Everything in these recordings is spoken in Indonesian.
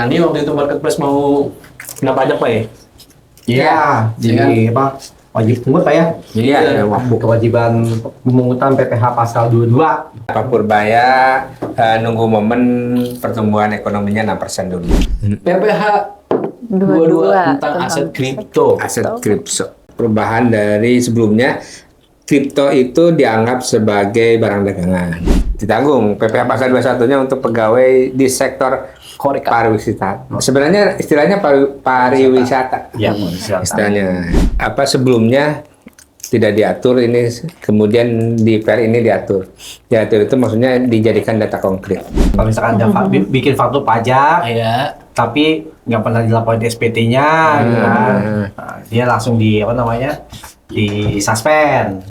Nah, ini waktu itu marketplace mau kena pajak Pak ya? Iya, jadi apa? Wajib pungut Pak ya? Iya, Kewajiban pemungutan PPh pasal 22. Pak Purbaya nunggu momen pertumbuhan ekonominya 6% dulu. PPh 22 tentang aset kripto. Aset kripto. Perubahan dari sebelumnya, kripto itu dianggap sebagai barang dagangan. Ditanggung PPh pasal 21-nya untuk pegawai di sektor pariwisata. Sebenarnya istilahnya pariwisata. Iya, Istilahnya apa sebelumnya tidak diatur, ini kemudian di per ini diatur. Diatur itu maksudnya dijadikan data konkret. Kalau misalkan ada bikin faktur pajak, Ya. tapi nggak pernah dilaporin SPT-nya, gitu kan. Nah, dia langsung di apa namanya? Di suspend.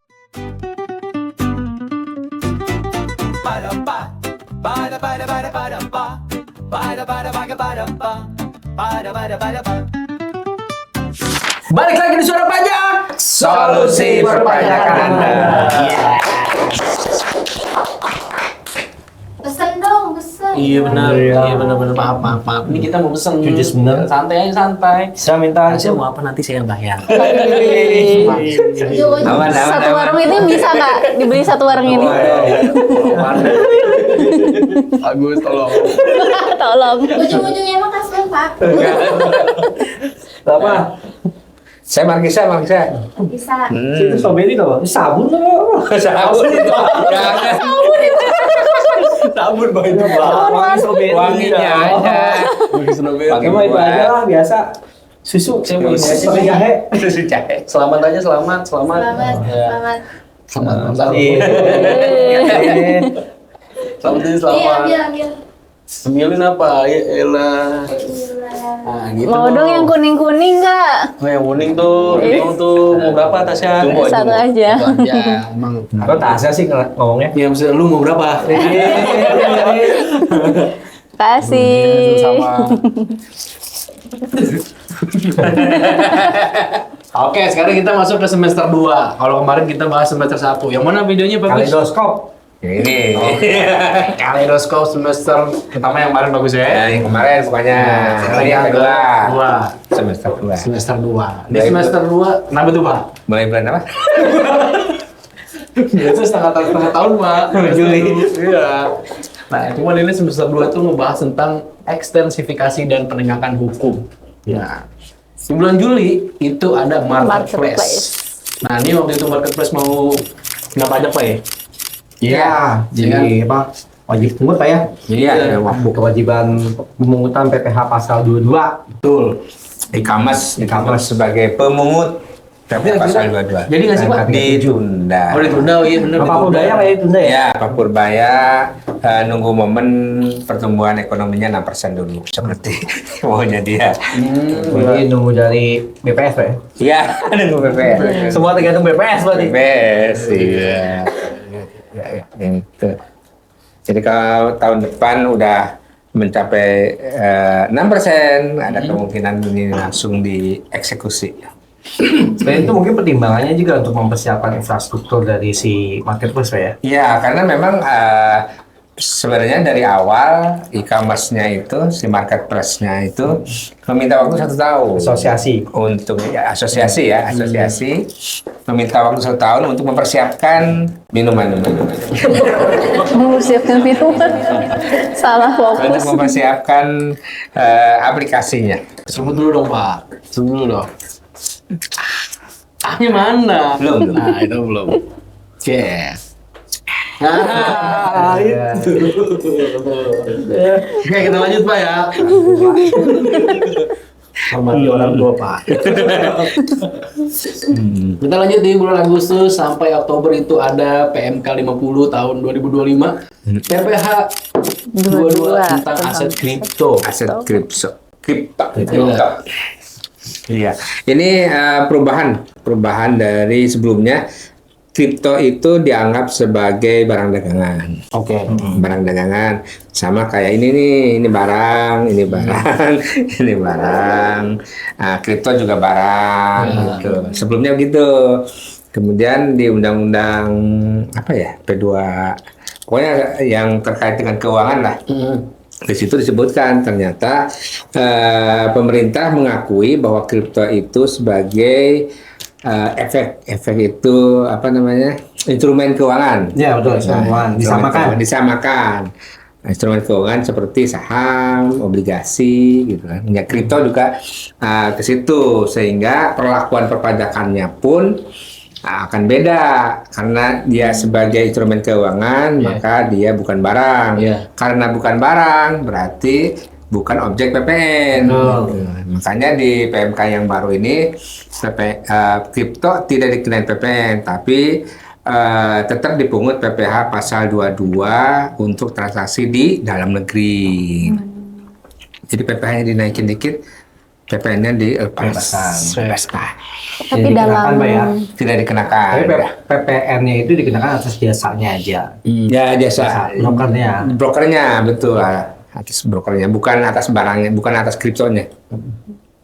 Balik lagi di Suara Pajak. Solusi perpajakan Anda. Pesen dong, pesen. Iya benar, iya benar maaf. Ini kita mau pesen. Jujur bener. Santai aja santai. Saya minta Saya mau apa nanti saya yang bayar. Aman, Satu aman. warung ini bisa nggak dibeli satu warung ini? Bagus, tolong. Tolong. Ujung-ujungnya emang kasihan Pak. apa? Saya Markisa. Bisa. Itu strawberry tuh, sabun loh. Sabun itu. Jangan. Sabun banget wangi strawberry. Wanginya aja. Wangi Emang itu buah. aja lah biasa. Susu, Saya mau isi. pakai jahe. Susu jahe. Selamat aja, selamat. Selamat, Ya. selamat. Selamat. Iya. Selamat aja, Iya, selamat. ambil. Ambilin apa? Ya elah. Bismillah. Nah, gitu. Mau dong yang kuning-kuning nggak? Oh, yang kuning tuh. Mau tuh. Mau berapa tasnya? Satu aja. Satu aja. Emang. Kok tasnya sih ngomongnya? Ya, maksudnya lu mau berapa? Kasih. Sama. Oke, sekarang kita masuk ke semester 2. Kalau kemarin kita bahas semester 1. Yang mana videonya bagus? Kaleidoskop. Ini. Kaleidoskop semester pertama yang kemarin bagus Ya, ya. yang kemarin pokoknya. Sekarang Yang kedua. Dua. Semester 2. Semester 2. Di semester 2, kenapa tuh, Pak? Mulai bulan apa? Itu setengah tahun, Pak. Juli. Iya. Nah, cuman ini semester 2 itu membahas tentang ekstensifikasi dan penegakan hukum. Ya. Di bulan Juli itu ada marketplace. Nah, ini waktu itu marketplace mau kena pajak Pak ya? Iya, jadi apa? Wajib pungut Pak ya? Iya. Kewajiban pemungutan PPh pasal 22. Betul. E-commerce sebagai pemungut Tapi pasal 22. Jadi nggak sih Pak? Ditunda. Oh, ditunda, oh iya benar. Apa budaya kayak itu ya? Ya, Pak Purbaya nunggu momen pertumbuhan ekonominya 6% dulu. Seperti maunya dia. Jadi nunggu dari BPS Pak ya? Iya, nunggu BPS. Semua tergantung BPS berarti. BPS, iya. Itu. Jadi kalau tahun depan udah mencapai 6%, ada kemungkinan ini langsung dieksekusi. Selain itu mungkin pertimbangannya juga untuk mempersiapkan infrastruktur dari si marketplace Pak ya? Iya, karena memang sebenarnya dari awal e-commerce-nya itu, si marketplace-nya itu meminta waktu 1 tahun. Asosiasi. Untuk asosiasi meminta waktu 1 tahun untuk mempersiapkan minuman. Mempersiapkan minuman. Salah Untuk fokus. mempersiapkan aplikasinya. Sebut dulu dong Pak. Sebut dulu dong. Ah-nya mana? Belum. Nah, itu belum. Oke. Nah, itu. Oke, kita lanjut Pak ya. Hormati orang tua Pak. Kita lanjut di bulan Agustus sampai Oktober itu ada PMK 50 tahun 2025. PPh 22 tentang aset kripto. Aset kripto. Iya. Ini perubahan dari sebelumnya. Kripto itu dianggap sebagai barang dagangan. Oke. Barang dagangan sama kayak ini nih, ini barang, ini barang. Nah, kripto juga barang gitu. Sebelumnya begitu. Kemudian di undang-undang apa ya? P2. Pokoknya yang terkait dengan keuangan lah. Di situ disebutkan ternyata pemerintah mengakui bahwa kripto itu sebagai efek itu apa namanya, instrumen keuangan. Ya betul, instrumen keuangan. Disamakan. Instrumen keuangan seperti saham, obligasi, gitu kan. Ya, kripto juga ke situ, sehingga perlakuan perpajakannya pun akan beda karena dia sebagai instrumen keuangan, maka dia bukan barang. Karena bukan barang berarti bukan objek PPN. Gitu. Makanya di PMK yang baru ini kripto tidak dikenain PPN, tapi tetap dipungut PPh pasal 22 untuk transaksi di dalam negeri. Jadi PPh-nya dinaikin dikit, PPN-nya dilepaskan. Tapi dalam Tidak dikenakan. Tapi PPN-nya itu dikenakan atas jasanya aja. Ya, jasa brokernya betul lah, atas brokernya, bukan atas barangnya, bukan atas kriptonya.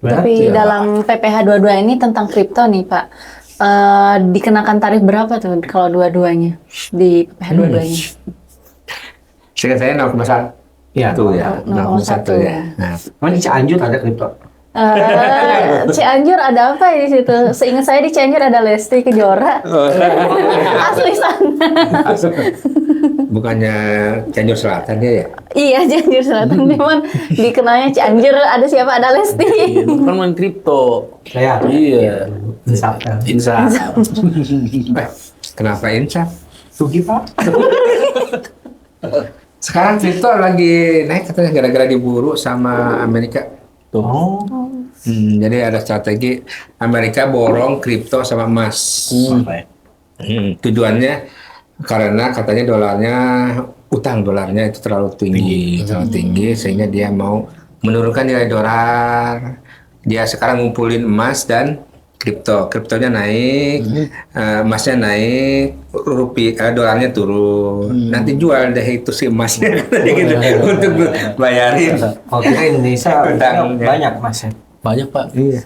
Tapi dalam PPh 22 ini tentang kripto nih Pak, dikenakan tarif berapa tuh kalau dua-duanya di PPh 22-nya? Seingat saya 0,1. Iya. Itu ya, 0,1 ya. Nah, Di Cianjur ada kripto. Cianjur ada apa ya di situ? Seingat saya di Cianjur ada Lesti Kejora. Asli sana. bukannya Cianjur Selatan ya? Iya, Cianjur Selatan. Memang dikenalnya Cianjur, ada siapa? Ada Lesti. Itu kan main kripto. Saya. Iya. Insya. Kenapa insaf? Sugi Pak. Sekarang kripto lagi naik katanya gara-gara diburu sama Amerika. Oh. Jadi ada strategi Amerika borong kripto sama emas. Tujuannya karena katanya utang dolarnya itu terlalu tinggi sehingga dia mau menurunkan nilai dolar. Dia sekarang ngumpulin emas dan kriptonya naik, emasnya naik, dolarnya turun. Nanti jual deh itu si emasnya gitu, untuk bayarin. Oke, Indonesia banyak mas. Banyak Pak. Iya.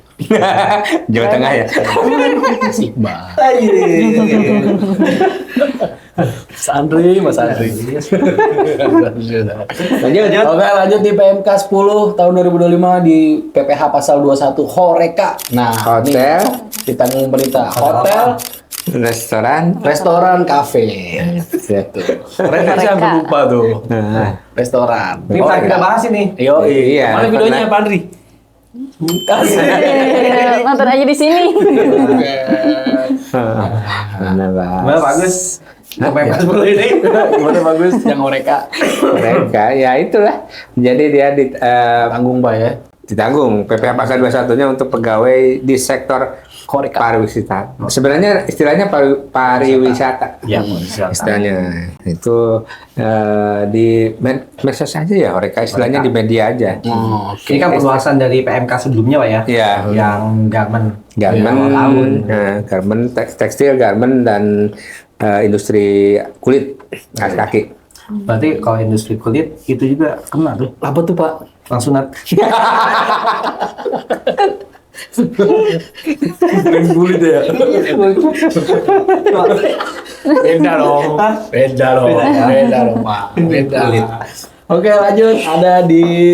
Jawa Tengah ya. Iqbal. Mas Andri. Lanjut. Oke, lanjut di PMK 10 tahun 2025 di PPh pasal 21 Horeca. Nah, Hotel, ditanggung pemerintah. Hotel, restoran, kafe. Gitu. Keren kan saya lupa tuh. Restoran. Ini kita bahas ini. Yo, iya. Mana videonya Pak Andri? Nonton aja di sini. Mana bagus. Sampai pas ini. Gimana bagus yang Horeca? Mereka ya itulah. Jadi dia Tanggung Pak ya. ditanggung PPh pasal 21-nya untuk pegawai di sektor pariwisata. Sebenarnya istilahnya pariwisata. Ya, istilahnya itu di medsos aja ya, Horeca istilahnya di media aja. Ini kan perluasan dari PMK sebelumnya Pak ya? Iya. Yang garment, garment, tekstil, garment dan industri kulit, alas kaki. Berarti kalau industri kulit itu juga kena tuh. Apa tuh Pak? Langsung Kulit ya. Beda dong. Beda dong Pak. Beda. Oke, lanjut. Ada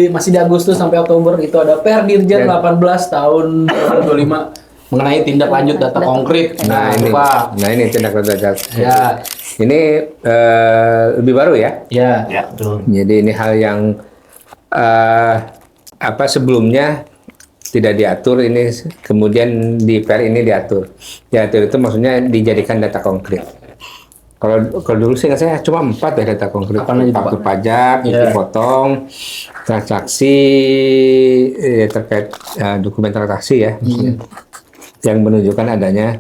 masih di Agustus sampai Oktober itu ada Perdirjen 18 tahun 2025 mengenai tindak lanjut data konkret. Nah, ini Pak. Nah, ini tindak lanjut data. Ya. Ini lebih baru ya. Ya. betul. Jadi ini hal yang sebelumnya tidak diatur, ini kemudian di Per ini diatur. Diatur itu maksudnya dijadikan data konkret. Kalau dulu sih saya cuma 4 ya data konkret. Faktur pajak, dipotong, transaksi terkait dokumen transaksi ya, yang menunjukkan adanya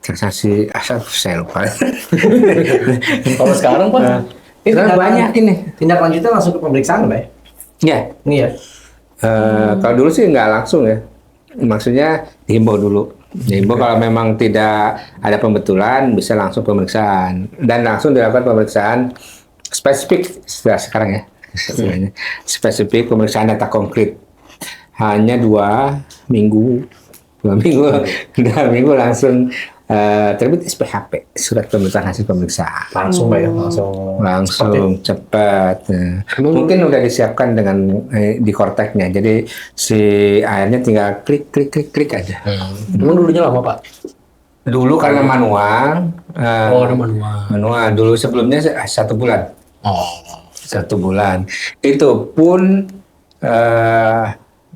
transaksi saya lupa. Kalau sekarang Pak, Banyak ini. Tindak lanjutnya langsung ke pemeriksaan Pak ya? Ya. Ini ya. Kalau dulu sih nggak langsung ya, maksudnya dihimbau dulu. Dihimbau kalau memang tidak ada pembetulan bisa langsung pemeriksaan dan langsung dilakukan pemeriksaan spesifik sekarang ya, spesifik pemeriksaan data konkret. Hanya 2 minggu langsung terbit SPHP, surat pemberitahuan hasil pemeriksaan. Langsung Pak ya, Langsung cepat. Mungkin udah disiapkan dengan di Korteknya, jadi si AR-nya tinggal klik aja. Emang dulunya lama Pak? Dulu karena manual. Ada manual. Manual dulu, sebelumnya 1 bulan. Oh. 1 bulan. Itu pun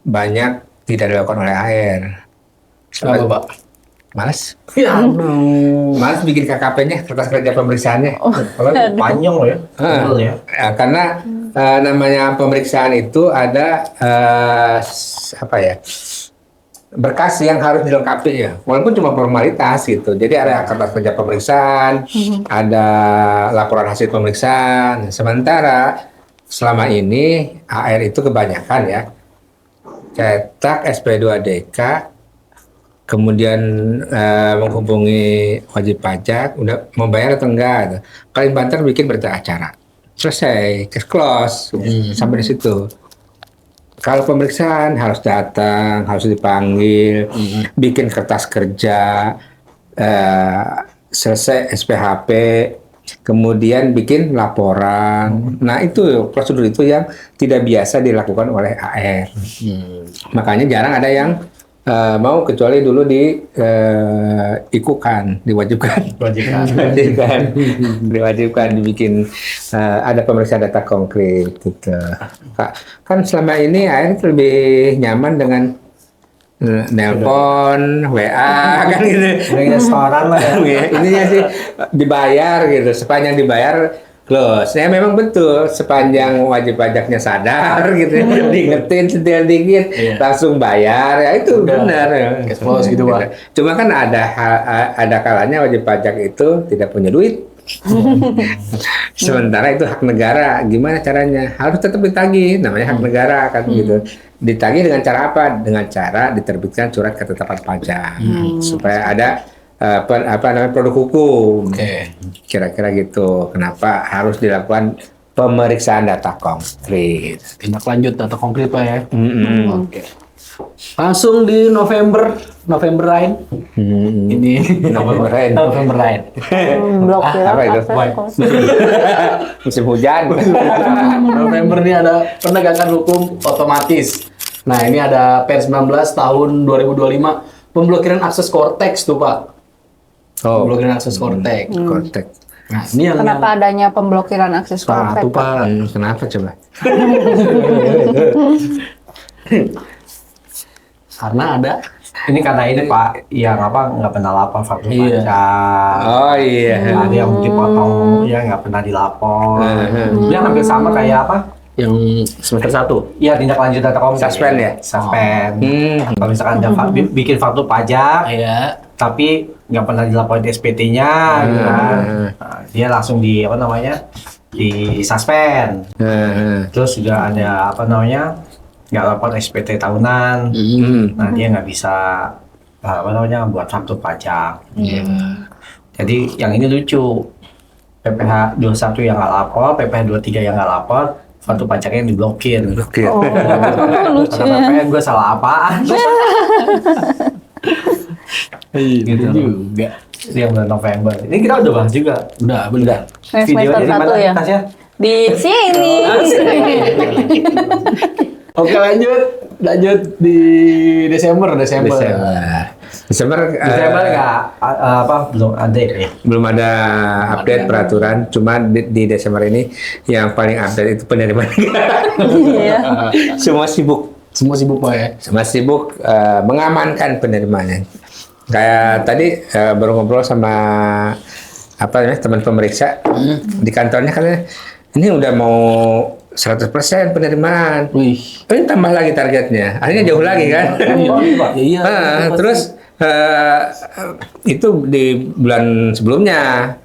banyak tidak dilakukan oleh AR. Kenapa Pak? Males. Ya aduh. Males bikin KKP-nya, kertas kerja pemeriksaannya. Kalau panjang loh ya. Tebel ya. Ya, karena namanya pemeriksaan itu ada apa ya, berkas yang harus dilengkapi ya, walaupun cuma formalitas gitu. Jadi ada kertas kerja pemeriksaan, ada laporan hasil pemeriksaan. Sementara selama ini AR itu kebanyakan ya cetak SP2DK, kemudian menghubungi wajib pajak, udah mau bayar atau enggak. Gitu. Paling banter bikin berita acara, selesai, case close, sampai di situ. Kalau pemeriksaan harus datang, harus dipanggil, bikin kertas kerja, selesai SPHP, kemudian bikin laporan. Nah itu prosedur itu yang tidak biasa dilakukan oleh AR. Makanya jarang ada yang mau, kecuali dulu diwajibkan dibikin ada pemeriksaan data konkret gitu. Kan selama ini AR lebih nyaman dengan nelpon, WA kan gitu. Restoran lah ya. Ininya sih dibayar gitu, sepanjang dibayar close. Ya memang betul, sepanjang wajib pajaknya sadar gitu, diingetin sedikit langsung bayar, ya itu benar. Case close gitu Pak. Cuma kan ada kalanya wajib pajak itu tidak punya duit. Sementara itu hak negara, gimana caranya? Harus tetap ditagih, namanya hak negara kan gitu. Ditagih dengan cara apa? Dengan cara diterbitkan surat ketetapan pajak supaya ada namanya produk hukum. Kira-kira gitu. Kenapa harus dilakukan pemeriksaan data konkret? Tindak lanjut data konkret Pak ya. Oke. Langsung di November lain. Ini November lain. Blokir apa itu? Musim hujan. November ini ada penegakan hukum otomatis. Nah, ini ada Per 19 tahun 2025, pemblokiran akses Kortex tuh, Pak. Pemblokiran akses Kortex. Kortex. Nah, ini yang Kenapa adanya pemblokiran akses Pak, Kortex? tuh, Pak. Kenapa coba? Karena ada Ini Pak, yang nggak pernah lapor faktur pajak. Oh iya. Ada yang dipotong, ya nggak pernah dilapor. Dia hampir sama kayak apa? yang semester 1. Iya, tindak lanjut data konkret. Suspend ya? Suspend. Kalau misalkan ada bikin faktur pajak, Iya. tapi nggak pernah dilaporin di SPT-nya, gitu kan. Nah, dia langsung di di suspend. Terus juga ada nggak lapor SPT tahunan. Nah, dia nggak bisa buat faktur pajak. Jadi yang ini lucu. PPh 21 yang nggak lapor, PPh 23 yang nggak lapor, faktur pajaknya diblokir. Oh, lucu Kata ya. PPh gue salah apaan? Gitu juga. Itu yang bulan November. Ini kita udah bahas juga. Udah, bener. Semester Videonya di 1 mana, ya. Tasya? Di sini. Oke, lanjut di Desember. Desember Nggak belum ada ya. belum ada update peraturan, cuma di Desember ini yang paling update itu penerimaan negara. Iya. Semua sibuk Pak ya. mengamankan penerimaannya. Kayak tadi baru ngobrol sama teman pemeriksa di kantornya, katanya ini udah mau 100% penerimaan. Wih. Ini tambah lagi targetnya. Akhirnya jauh lagi kan. Iya. Terus itu di bulan sebelumnya.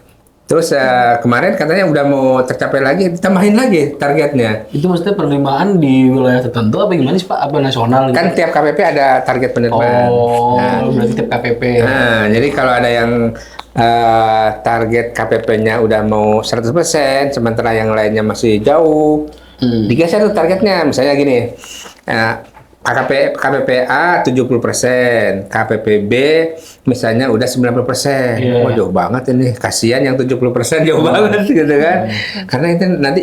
Terus kemarin katanya udah mau tercapai lagi, ditambahin lagi targetnya. Itu maksudnya penerimaan di wilayah tertentu apa gimana sih Pak? Apa nasional? Kan tiap KPP ada target penerimaan. Berarti tiap KPP. Nah, jadi kalau ada yang target KPP-nya udah mau 100%, sementara yang lainnya masih jauh, digeser tuh targetnya. Misalnya gini, KPPA 70%, KPPB misalnya udah 90%. Iya. Oh, jauh banget ini. Kasihan yang 70% jauh banget gitu kan. Karena itu nanti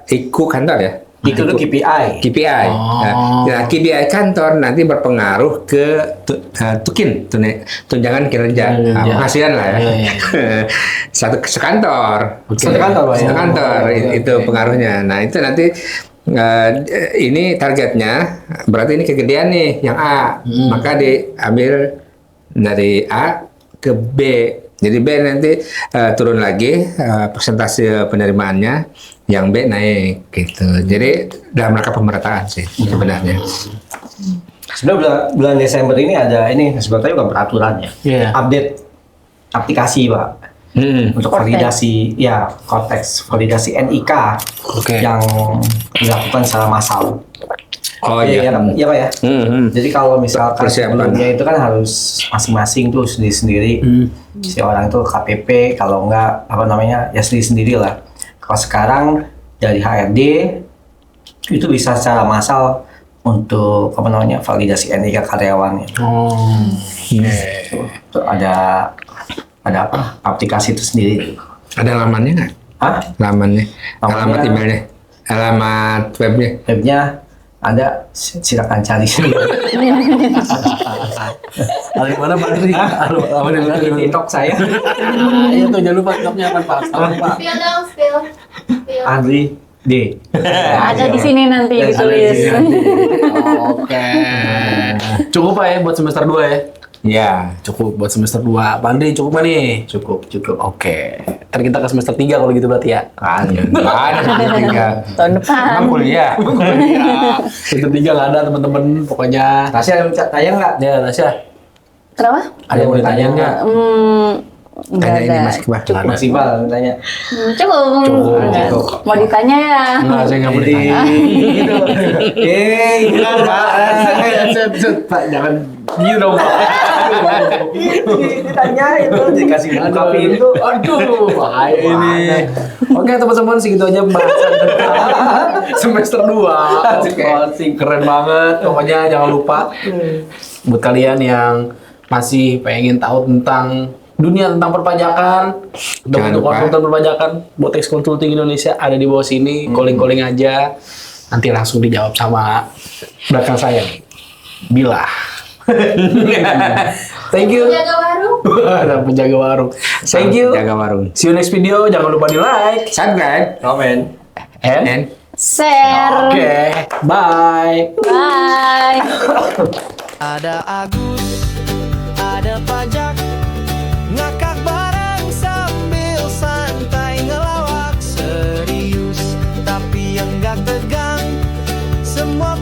IKU kantor ya. Itu tuh KPI. KPI. Nah, KPI kantor nanti berpengaruh ke tunjangan kinerja. Nah, penghasilan lah ya. Satu sekantor. Satu kantor, Pak, ya? Satu kantor itu pengaruhnya. Nah, itu nanti ini targetnya berarti ini kegedean nih yang A. Maka diambil dari A ke B. Jadi B nanti turun lagi persentase penerimaannya, yang B naik gitu. Jadi dalam rangka pemerataan sih sebenarnya. Sebenarnya bulan Desember ini ada ini sebetulnya bukan peraturannya. Iya. Update aplikasi, Pak. Untuk validasi ya Cortex, validasi NIK yang dilakukan secara massal. Oh iya. Iya Pak ya. Jadi kalau misalkan sebelumnya itu kan harus masing-masing tuh sendiri-sendiri. Si orang itu KPP, kalau enggak apa namanya ya sendiri-sendiri lah. Kalau sekarang dari HRD itu bisa secara massal untuk apa namanya validasi NIK karyawannya. Tuh, ada apa aplikasi itu sendiri. Ada lamannya nggak? Hah? Lamannya, Lamannya. alamat emailnya, alamat webnya. Webnya ada, silakan cari sendiri. Di mana Pak Andri? Di TikTok saya. Iya tuh, jangan lupa TikToknya apa Pak? Pak. Spill dong, spill. Andri D. Ada di sini nanti Ya, ditulis. ada di sini. Oke. Cukup Pak ya buat semester 2 ya? Ya, Cukup buat semester 2. Pak Andri cukup nggak nih? Cukup. Oke. Ntar kita ke semester 3 kalau gitu berarti ya? ada tiga. Tahun depan. Emang kuliah. Semester 3 nggak ada teman-teman. Pokoknya. Tasya tanya nggak? Ya, Tasya. Kenapa? Ada yang mau ditanya nggak? Enggak Tanya ini ada. Mas Kibah. Nggak ada. Maksimal tanya. Cukup. Enggak. Cukup. Mau ditanya ya? Nggak, saya nggak mau Jadi ditanya. gitu. Gitu Pak. Pak, jangan gitu dong Pak. Ditanya itu dikasih buka pintu. Aduh, bahaya ini. Oke teman-teman, segitu aja pembahasan tentang semester 2. Oke, keren banget. Pokoknya jangan lupa buat kalian yang masih pengen tahu tentang dunia tentang perpajakan, Jangan untuk lupa. konsultan perpajakan, Botex Consulting Indonesia ada di bawah sini. Calling aja, nanti langsung dijawab sama belakang saya nih. Bila. Thank you. Jaga warung. Ada penjaga warung. Thank you. Jaga warung. See you next video. Jangan lupa di like Subscribe. Komen. and Share. oke, bye. Bye. Ada Agus, ada pajak, ngakak bareng sambil santai ngelawak. Serius tapi yang gak tegang, semua